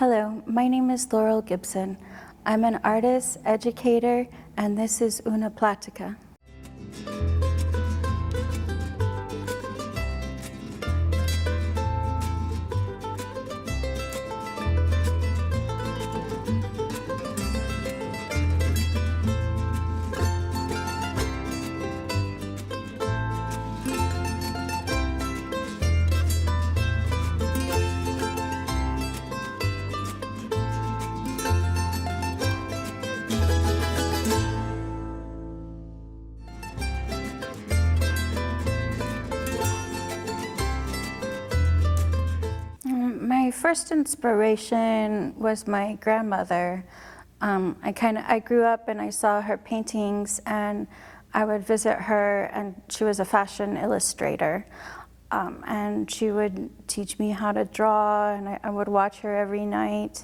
Hello, my name is Laurel Gibson. I'm an artist, educator, and this is Una Plática. My first inspiration was my grandmother. I grew up and I saw her paintings, and I would visit her, and she was a fashion illustrator. And she would teach me how to draw, and I would watch her every night.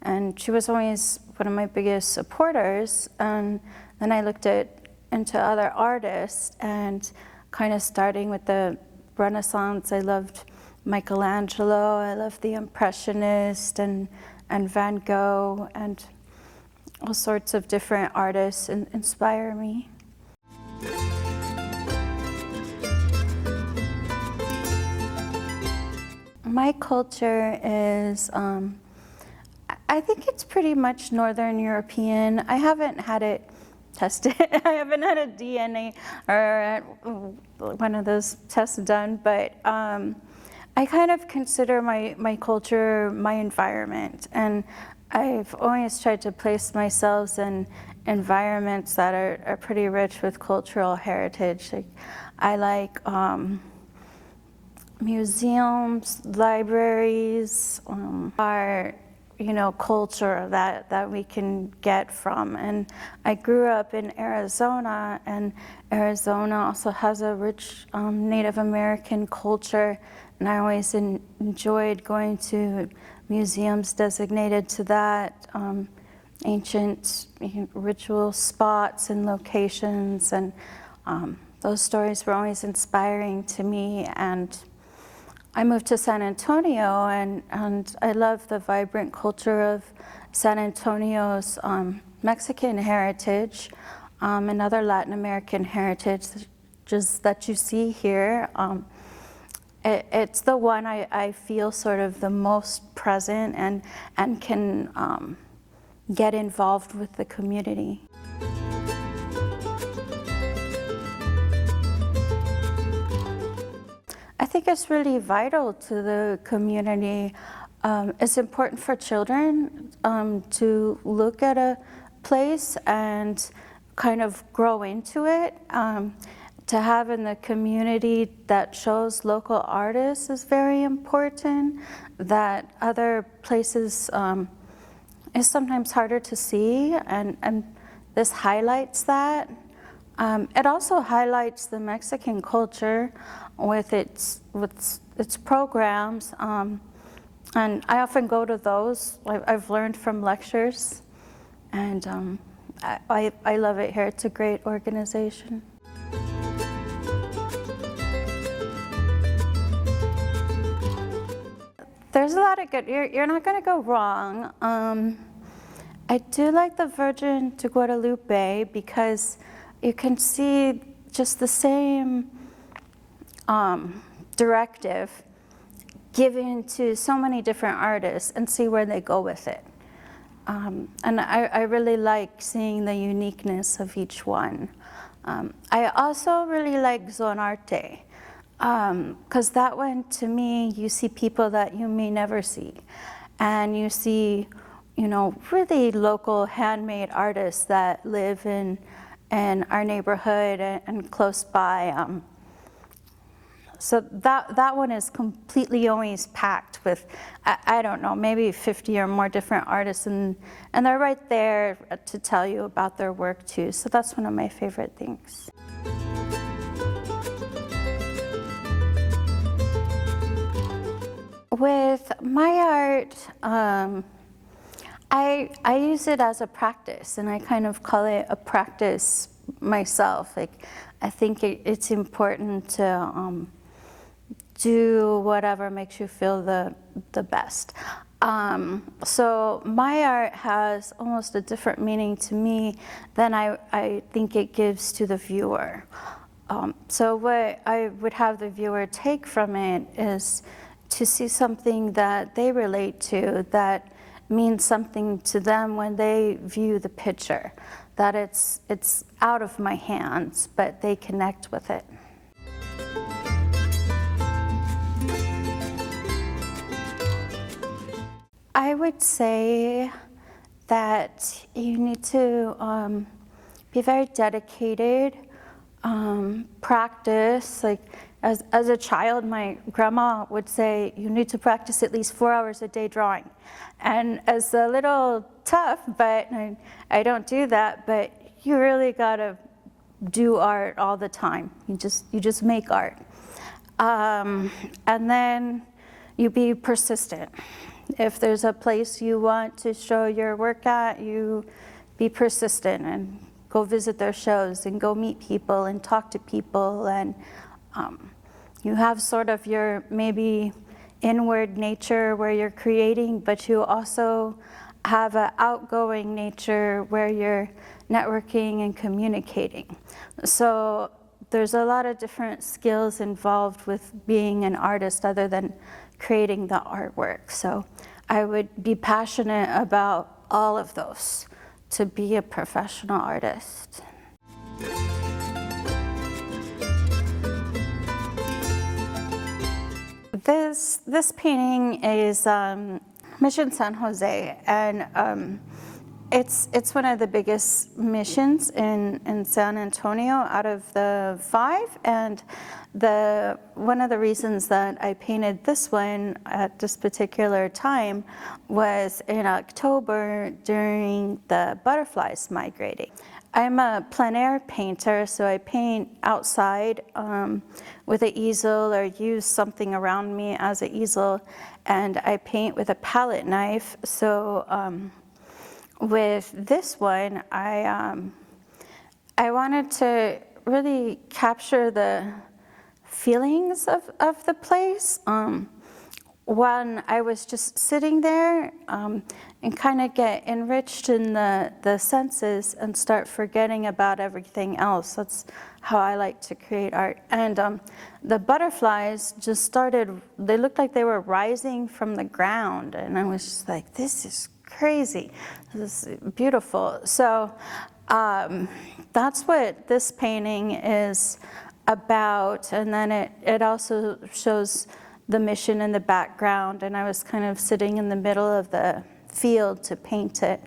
And she was always one of my biggest supporters. And then I looked into other artists, and kind of starting with the Renaissance, I loved Michelangelo, I loved the Impressionist and Van Gogh, and all sorts of different artists inspire me. My culture is, I think it's pretty much Northern European. I haven't had it tested. I haven't had a DNA or one of those tests done, but I kind of consider my culture my environment, and I've always tried to place myself in environments that are pretty rich with cultural heritage. Like, I like museums, libraries, art, culture that we can get from. And I grew up in Arizona, and Arizona also has a rich Native American culture. And I always enjoyed going to museums designated to that, ancient ritual spots and locations, and those stories were always inspiring to me. And I moved to San Antonio, and I love the vibrant culture of San Antonio's Mexican heritage and other Latin American heritage just that you see here. It's the one I feel sort of the most present and can get involved with the community. I think it's really vital to the community. It's important for children to look at a place and kind of grow into it. To have in the community that shows local artists is very important. That other places is sometimes harder to see, and this highlights that. It also highlights the Mexican culture with its programs, and I often go to those. I've learned from lectures, and I love it here. It's a great organization. There's a lot of good, you're not going to go wrong. I do like the Virgin to Guadalupe because you can see just the same directive given to so many different artists and see where they go with it. And I really like seeing the uniqueness of each one. I also really like Zonarte. Because that one, to me, you see people that you may never see. And you see, really local handmade artists that live in our neighborhood and close by. So that one is completely always packed with, I don't know, maybe 50 or more different artists, and they're right there to tell you about their work too. So that's one of my favorite things. With my art, I use it as a practice, and I kind of call it a practice myself. Like, I think it's important to do whatever makes you feel the best. So my art has almost a different meaning to me than I think it gives to the viewer. So what I would have the viewer take from it is to see something that they relate to, that means something to them when they view the picture, that it's out of my hands, but they connect with it. I would say that you need to be very dedicated, practice. Like as a child, my grandma would say, you need to practice at least 4 hours a day drawing. And it's a little tough, but I don't do that, but you really gotta do art all the time. You just make art. And then you be persistent. If there's a place you want to show your work at, you be persistent and go visit their shows and go meet people and talk to people, and you have sort of your maybe inward nature where you're creating, but you also have an outgoing nature where you're networking and communicating. So there's a lot of different skills involved with being an artist other than creating the artwork. So I would be passionate about all of those to be a professional artist. This painting is Mission San Jose, and it's one of the biggest missions in San Antonio out of the 5, and one of the reasons that I painted this one at this particular time was in October during the butterflies migrating. I'm a plein air painter, so I paint outside with an easel or use something around me as an easel, and I paint with a palette knife. So with this one, I wanted to really capture the feelings of the place. When I was just sitting there and kind of get enriched in the senses and start forgetting about everything else. That's how I like to create art. And the butterflies just started, they looked like they were rising from the ground, and I was just like, this is crazy, this is beautiful. So that's what this painting is about, and then it also shows the mission in the background, and I was kind of sitting in the middle of the field to paint it.